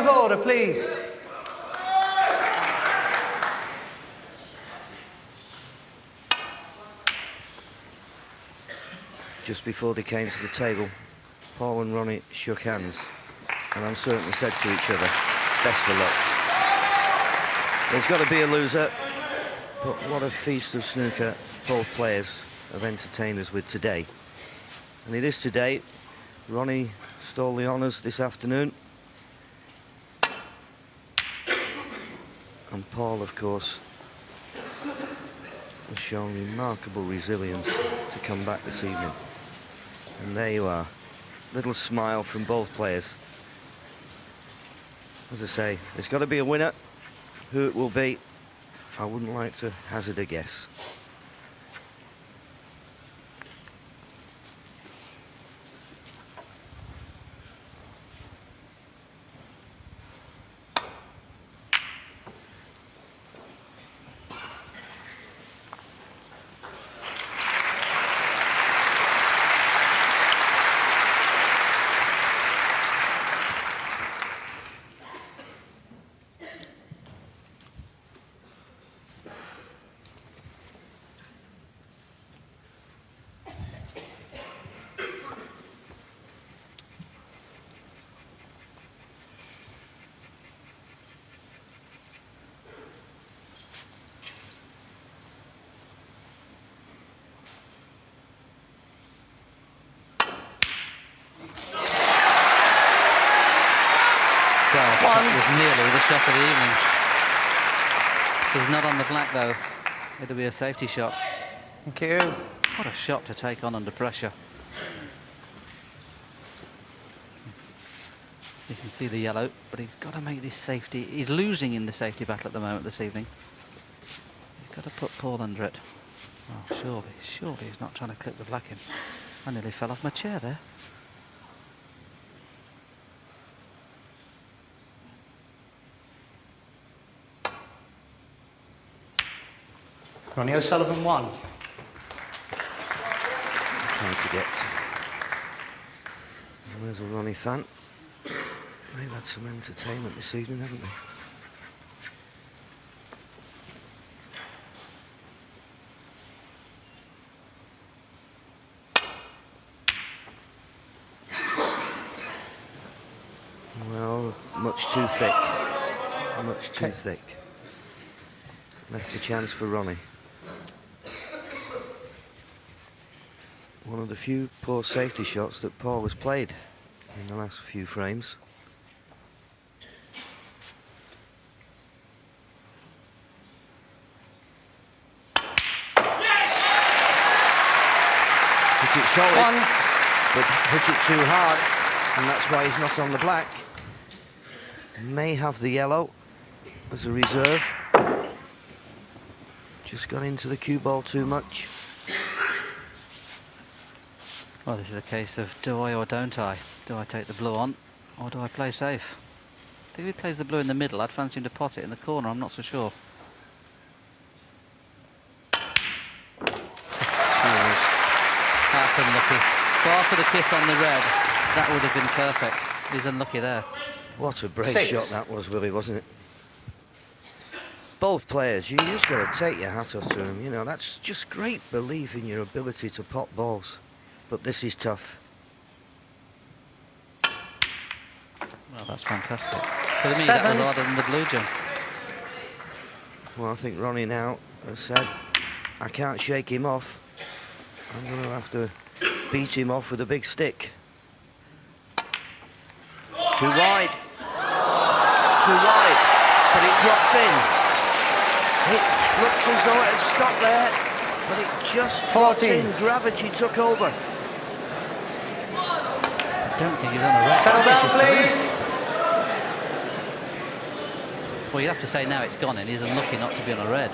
of order, please. Just before they came to the table, Paul and Ronnie shook hands and uncertainly said to each other, best of luck. There's got to be a loser, but what a feast of snooker both players have entertained us with today. And it is today. Ronnie stole the honours this afternoon. And Paul, of course, has shown remarkable resilience to come back this evening. And there you are. Little smile from both players. As I say, there's got to be a winner. Who it will be, I wouldn't like to hazard a guess. That was nearly the shot of the evening. He's not on the black though. It'll be a safety shot. Thank you. What a shot to take on under pressure. You can see the yellow, but he's got to make this safety. He's losing in the safety battle at the moment this evening. He's got to put Paul under it. Oh, surely he's not trying to clip the black in. I nearly fell off my chair there. Ronnie O'Sullivan 1. Trying to get. Well, there's a Ronnie fan. They've had some entertainment this evening, haven't they? Well, much too thick. Much too thick. Left a chance for Ronnie. One of the few poor safety shots that Paul has played in the last few frames. Hit it solid, but hit it too hard, and that's why he's not on the black. May have the yellow as a reserve. Just got into the cue ball too much. Well, this is a case of do I or don't I? Do I take the blue on or do I play safe? I think if he plays the blue in the middle, I'd fancy him to pot it in the corner. I'm not so sure. That's unlucky. Bar for the kiss on the red. That would have been perfect. He's unlucky there. What a brave shot that was, Willie, wasn't it? Both players, you just got to take your hat off to them. You know, that's just great belief in your ability to pot balls. But this is tough. Well, that's fantastic. For me, that was harder than the blue jump. Well, I think Ronnie now has said, I can't shake him off. I'm going to have to beat him off with a big stick. Too wide. Too wide. But it dropped in. It looked as though it had stopped there, but it just 14. Gravity took over. I don't think he's on a red. Settle down, please. Well, you have to say now it's gone in. He's unlucky not to be on a red.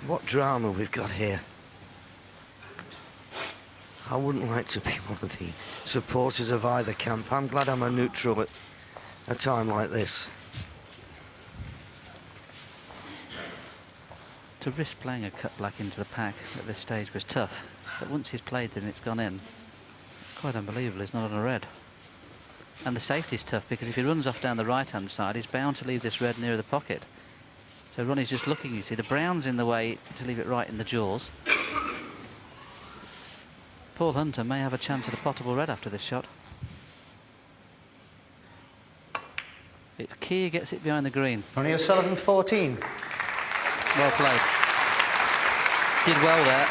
What drama we've got here. I wouldn't like to be one of the supporters of either camp. I'm glad I'm a neutral at a time like this. To risk playing a cut black into the pack at this stage was tough, but once he's played then it's gone in. quite unbelievable he's not on a red. And the safety's tough because if he runs off down the right-hand side, he's bound to leave this red near the pocket. So Ronnie's just looking, you see, the brown's in the way to leave it right in the jaws. Paul Hunter may have a chance at a potable red after this shot. It's Keir gets it behind the green. Ronnie O'Sullivan 14. Well played. Did well there.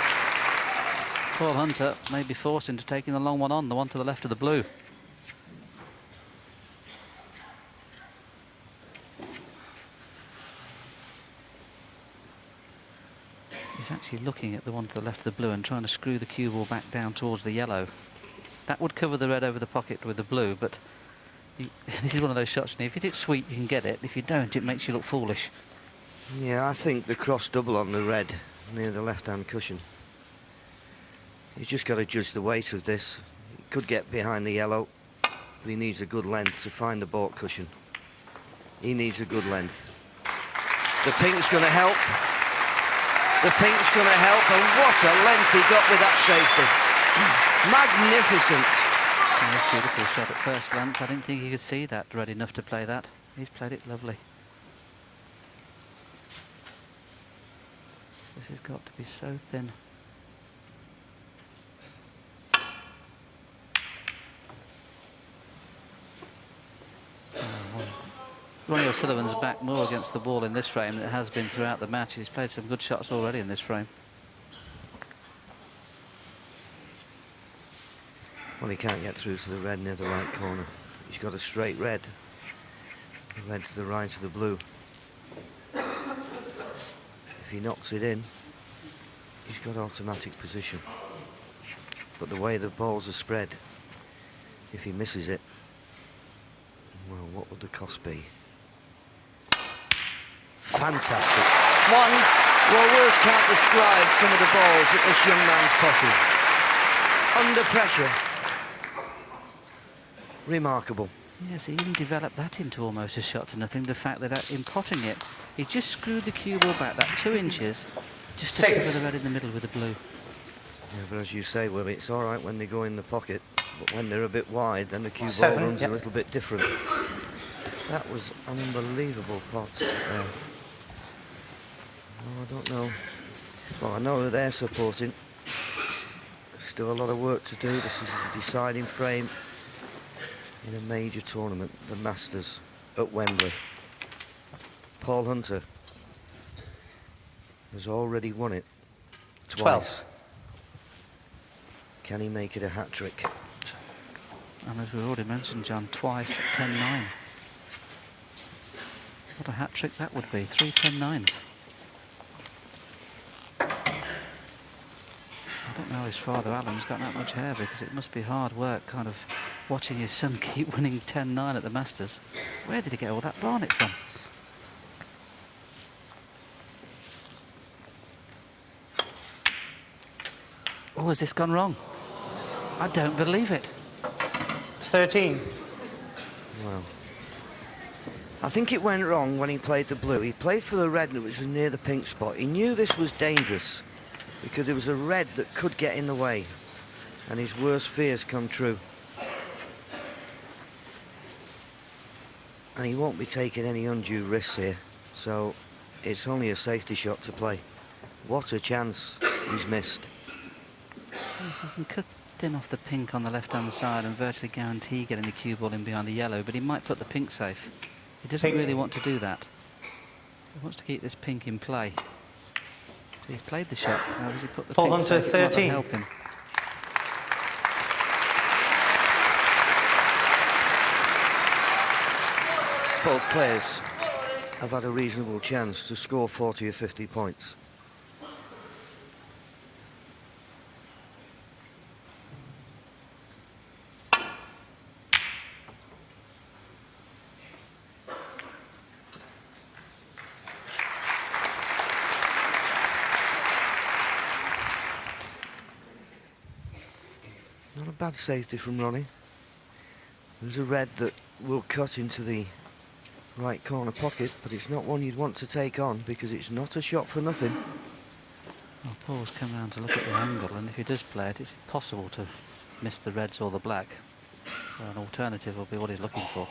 Paul Hunter may be forced into taking the long one on, the one to the left of the blue. He's actually looking at the one to the left of the blue and trying to screw the cue ball back down towards the yellow. That would cover the red over the pocket with the blue, but this is one of those shots, and if you hit it sweet, you can get it. If you don't, it makes you look foolish. Yeah, I think the cross double on the red near the left-hand cushion. He's just got to judge the weight of this. He could get behind the yellow, but he needs a good length to find the baulk cushion. He needs a good length. The pink's going to help. The pink's going to help, and what a length he got with that safety. Magnificent. Yeah, that's a beautiful shot at first glance. I didn't think he could see that red enough to play that. He's played it lovely. This has got to be so thin. Ronnie O'Sullivan's back more against the ball in this frame than it has been throughout the match. He's played some good shots already in this frame. Well, he can't get through to the red near the right corner. He's got a straight red. The red to the right of the blue. If he knocks it in, he's got automatic position. But the way the balls are spread, if he misses it, well, what would the cost be? Fantastic. One. Well, words can't describe some of the balls that this young man's potting. Under pressure. Remarkable. Yes, he even developed that into almost a shot to nothing. The fact that in potting it, he just screwed the cue ball back that 2 inches, just to cover the red in the middle with the blue. Yeah, but as you say, well, it's all right when they go in the pocket, but when they're a bit wide, then the cue ball 7, runs yep. a little bit different. That was unbelievable pot. Oh, I don't know. Well, I know that they're supporting. There's still a lot of work to do. This is the deciding frame in a major tournament, the Masters at Wembley. Paul Hunter has already won it twice. 12. Can he make it a hat-trick? And as we already mentioned, John, twice at 10-9. What a hat-trick that would be, 3 10-9s. I don't know how his father Alan's got that much hair, because it must be hard work kind of watching his son keep winning 10-9 at the Masters. Where did he get all that barnet from? Oh, has this gone wrong? I don't believe it. 13. Well, I think it went wrong when he played the blue. He played for the red, which was near the pink spot. He knew this was dangerous because there was a red that could get in the way, and his worst fears come true. And he won't be taking any undue risks here, so it's only a safety shot to play. What a chance he's missed. Yes, he can cut thin off the pink on the left-hand side and virtually guarantee getting the cue ball in behind the yellow, but he might put the pink safe. He doesn't Pink. really want to do that. He wants to keep this pink in play. So he's played the shot. Now has he put the Paul pink Hunter, safe? It might not 13. help him. Both players have had a reasonable chance to score 40 or 50 points. Not a bad safety from Ronnie. There's a red that will cut into the right corner pocket, but it's not one you'd want to take on because it's not a shot for nothing. Well, Paul's come round to look at the angle, and if he does play it, it's impossible to missed the reds or the black. So an alternative will be what he's looking for.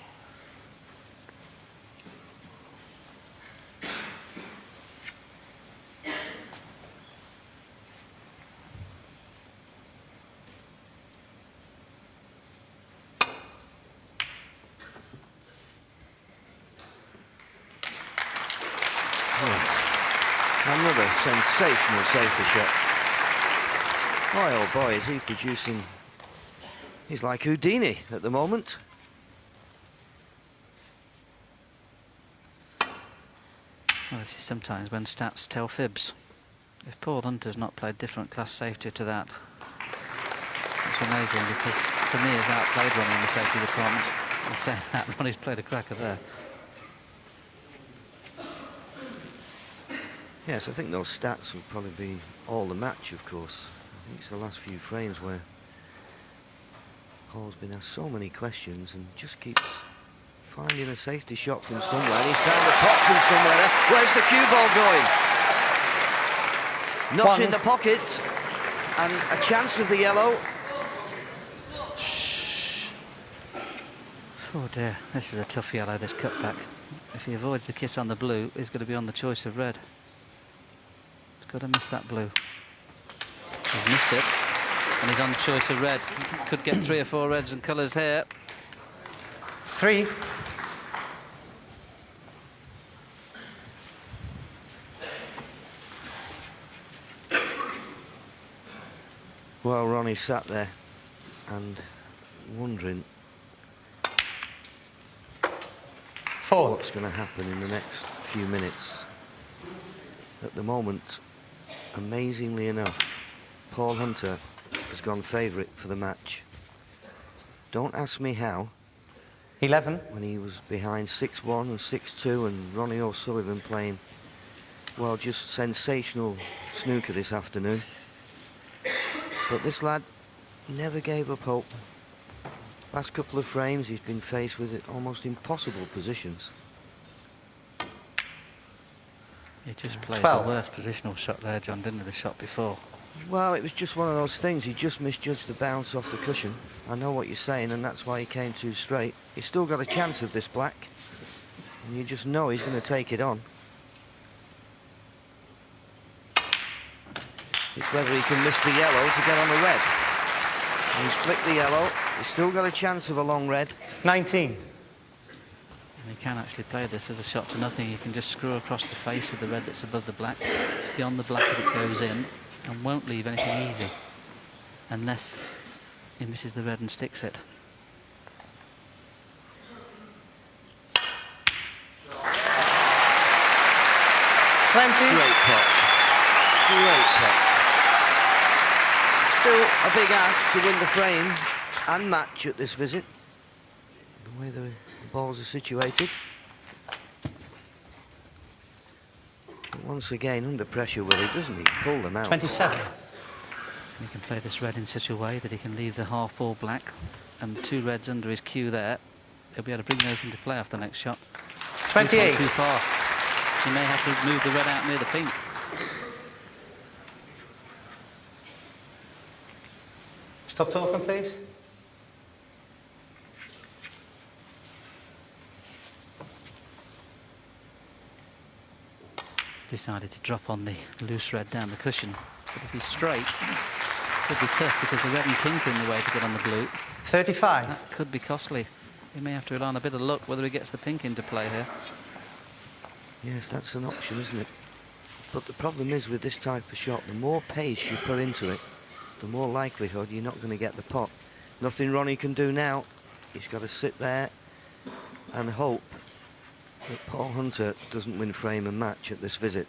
Another sensational safety shot. Boy, oh boy, is he producing... He's like Houdini at the moment. Well, this is sometimes when stats tell fibs. If Paul Hunter's not played different class safety to that, it's amazing, because for me, he's outplayed Ronnie in the safety department. I'm saying that Ronnie's played a cracker there. Yes, I think those stats will probably be all the match, of course. I think it's the last few frames where Paul's been asked so many questions and just keeps finding a safety shot from somewhere. And he's found a pot from somewhere. Where's the cue ball going? Not in the pocket. And a chance of the yellow. Shh. Oh dear, this is a tough yellow, this cutback. If he avoids the kiss on the blue, he's going to be on the choice of red. He's got to miss that blue. He's missed it, and he's on choice of red. Could get 3 or 4 reds and colours here. 3. Well, Ronnie sat there and wondering 4. what's going to happen in the next few minutes. At the moment, amazingly enough, Paul Hunter has gone favourite for the match. Don't ask me how. 11. When he was behind 6-1 and 6-2, and Ronnie O'Sullivan playing, well, just sensational snooker this afternoon. But this lad never gave up hope. Last couple of frames, he's been faced with almost impossible positions. He just played 12. the worst positional shot there, John, didn't he, the shot before? Well, it was just one of those things. He just misjudged the bounce off the cushion. I know what you're saying, and that's why he came too straight. He's still got a chance of this black, and you just know he's going to take it on. It's whether he can miss the yellow to get on the red. And he's flicked the yellow. He's still got a chance of a long red. 19. And he can actually play this as a shot to nothing. You can just screw across the face of the red that's above the black, beyond the black if it goes in, and won't leave anything easy unless he misses the red and sticks it. Great pot. Great pot. Still a big ask to win the frame and match at this visit. The way the balls are situated. But once again, under pressure, Willie, doesn't he? Pull them out. 27. He can play this red in such a way that he can leave the half ball black and 2 reds under his cue there. He'll be able to bring those into play off the next shot. 28. Too far. He may have to move the red out near the pink. Stop talking, please. Decided to drop on the loose red down the cushion. But if he's straight, could be tough because the red and pink are in the way to get on the blue. 35. That could be costly. He may have to rely on a bit of luck whether he gets the pink into play here. Yes, that's an option, isn't it? But the problem is with this type of shot, the more pace you put into it, the more likelihood you're not going to get the pot. Nothing Ronnie can do now. He's got to sit there and hope that Paul Hunter doesn't win frame and match at this visit.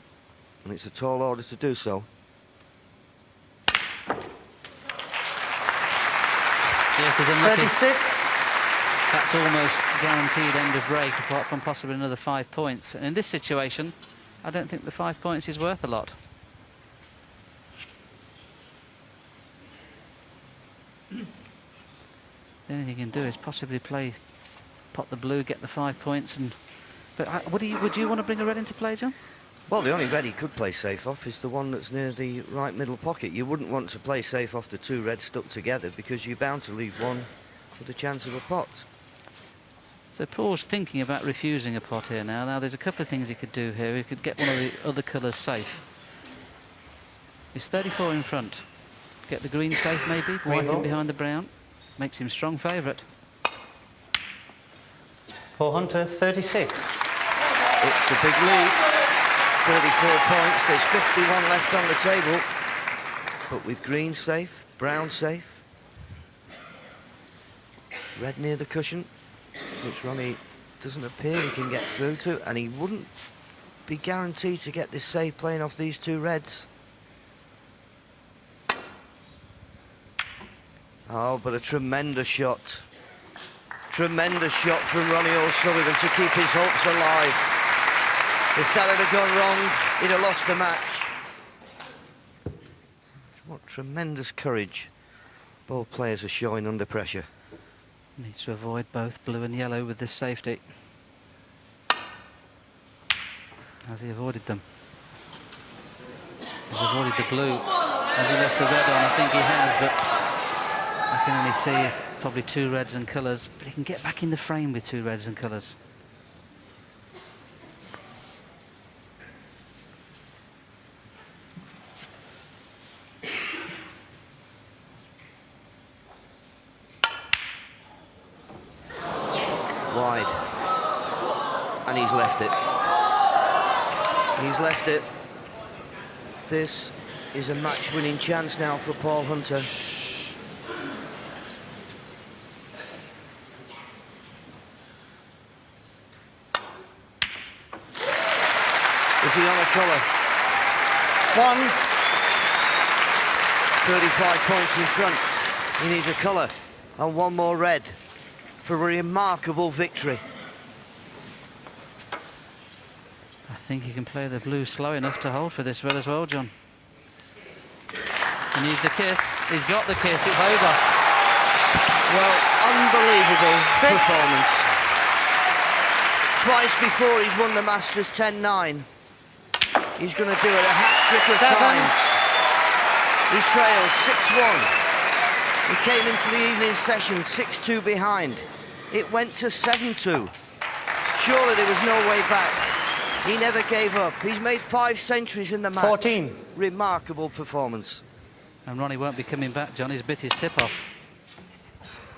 And it's a tall order to do so. Yes, he's unlucky. 36. That's almost guaranteed end of break, apart from possibly another 5 points. And in this situation, I don't think the 5 points is worth a lot. The only thing he can do is possibly play, pot the blue, get the 5 points, and. But would you want to bring a red into play, John? Well, the only red he could play safe off is the one that's near the right middle pocket. You wouldn't want to play safe off the two reds stuck together because you're bound to leave one with a chance of a pot. So Paul's thinking about refusing a pot here now. Now there's a couple of things he could do here. He could get one of the other colours safe. He's 34 in front. Get the green safe maybe, white in behind the brown. Makes him strong favourite. Paul Hunter, 36. It's a big lead. 34 points. There's 51 left on the table. But with green safe, brown safe, red near the cushion, which Ronnie doesn't appear he can get through to, and he wouldn't be guaranteed to get this save playing off these two reds. Oh, but a tremendous shot. Tremendous shot from Ronnie O'Sullivan to keep his hopes alive. If that had gone wrong, he'd have lost the match. What tremendous courage both players are showing under pressure. Needs to avoid both blue and yellow with this safety. Has he avoided them? He's avoided the blue. Has he left the red on? I think he has, but I can only see probably two reds and colours, but he can get back in the frame with two reds and colours. Wide. And he's left it. He's left it. This is a match-winning chance now for Paul Hunter. Is he on a colour? 35 points in front. He needs a colour and one more red for a remarkable victory. I think he can play the blue slow enough to hold for this red as well, John. He needs the kiss. He's got the kiss. It's over. Well, unbelievable performance. Twice before he's won the Masters 10-9. He's going to do it a hat-trick of times. He trails 6-1. He came into the evening session 6-2 behind. It went to 7-2. Surely there was no way back. He never gave up. He's made 5 centuries in the match. 14. Remarkable performance. And Ronnie won't be coming back, John. He's bit his tip off. 14.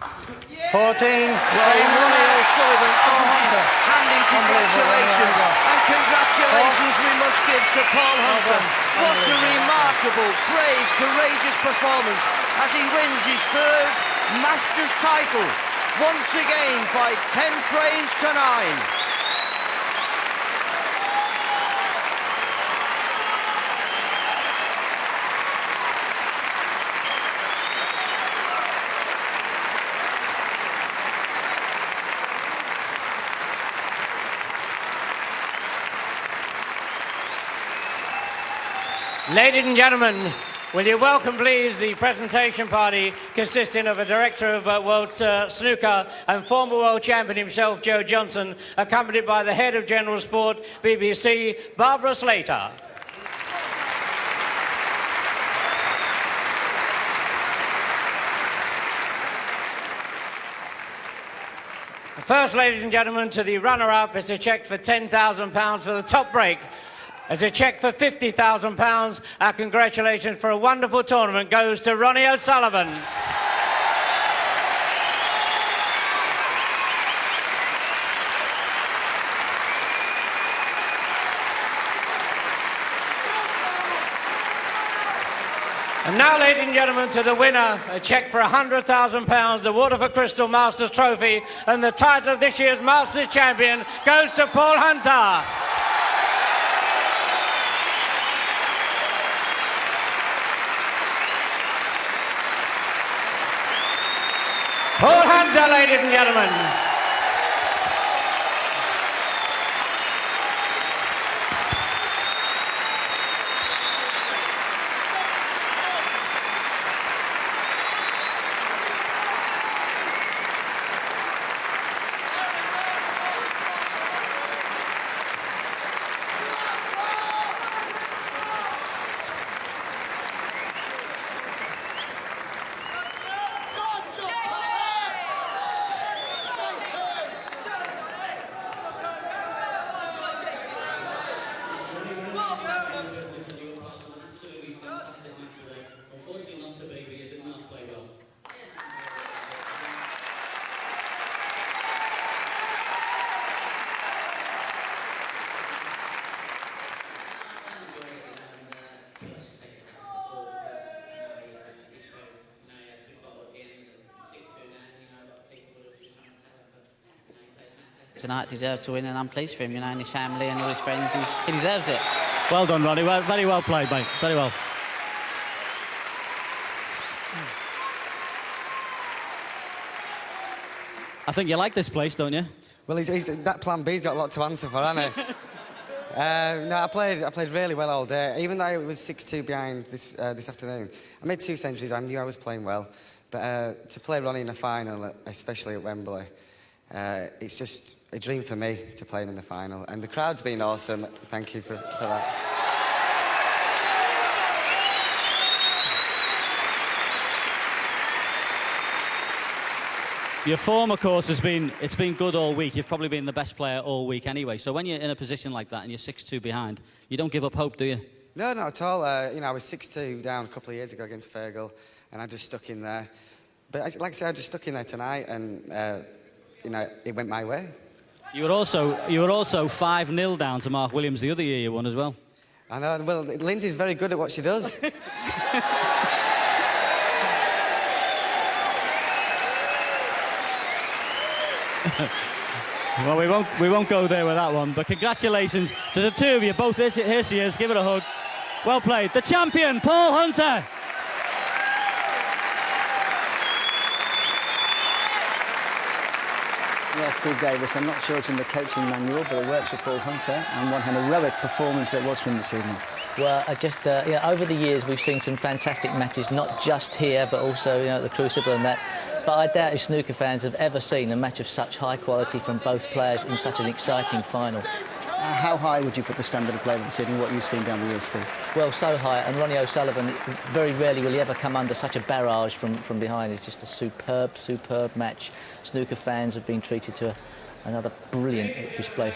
Well, Ronnie O'Sullivan offers his hand in congratulations. And congratulations we must give to Paul Hunter. What a remarkable, brave, courageous performance as he wins his 3rd Masters title. Once again by 10 frames to 9. Ladies and gentlemen, will you welcome please the presentation party consisting of a director of World Snooker and former world champion himself, Joe Johnson, accompanied by the head of General Sport, BBC, Barbara Slater. First, ladies and gentlemen, to the runner-up, it's a cheque for £10,000 for the top break. As a cheque for £50,000, our congratulations for a wonderful tournament goes to Ronnie O'Sullivan. And now, ladies and gentlemen, to the winner, a cheque for £100,000, the Waterford Crystal Masters Trophy, and the title of this year's Masters Champion goes to Paul Hunter. Paul Hunter, ladies and gentlemen. tonight deserved to win, and I'm pleased for him, you know, and his family and all his friends. He deserves it. Well done, Ronnie. Well, very well played, mate. Very well. I think you like this place, don't you? Well, that plan B's got a lot to answer for, hasn't he? No, I played really well all day. Even though it was 6-2 behind this afternoon, I made 2 centuries. I knew I was playing well, but to play Ronnie in a final, especially at Wembley, it's just a dream for me to play in the final. And the crowd's been awesome. Thank you for that. Your form, of course, it's been good all week. You've probably been the best player all week anyway. So when you're in a position like that and you're 6-2 behind, you don't give up hope, do you? No, not at all. You know, I was 6-2 down a couple of years ago against Fergal, and I just stuck in there. But like I said, I just stuck in there tonight, and you know, it went my way. You were also 5-0 down to Mark Williams the other year you won as well. I know. Well, Lindsay's very good at what she does. Well, we won't go there with that one, but congratulations to the two of you. Both here she is. Give it a hug. Well played. The champion, Paul Hunter. Well, Steve Davis, I'm not sure it's in the coaching manual, but it works for Paul Hunter, and what an heroic performance that was from this evening. Well, you know, over the years we've seen some fantastic matches, not just here, but also, you know, at the Crucible and that. But I doubt if snooker fans have ever seen a match of such high quality from both players in such an exciting final. How high would you put the standard of play this evening, what you've seen down the years, Steve? Well, so high, and Ronnie O'Sullivan, very rarely will he ever come under such a barrage from behind. It's just a superb match. Snooker fans have been treated to another brilliant display.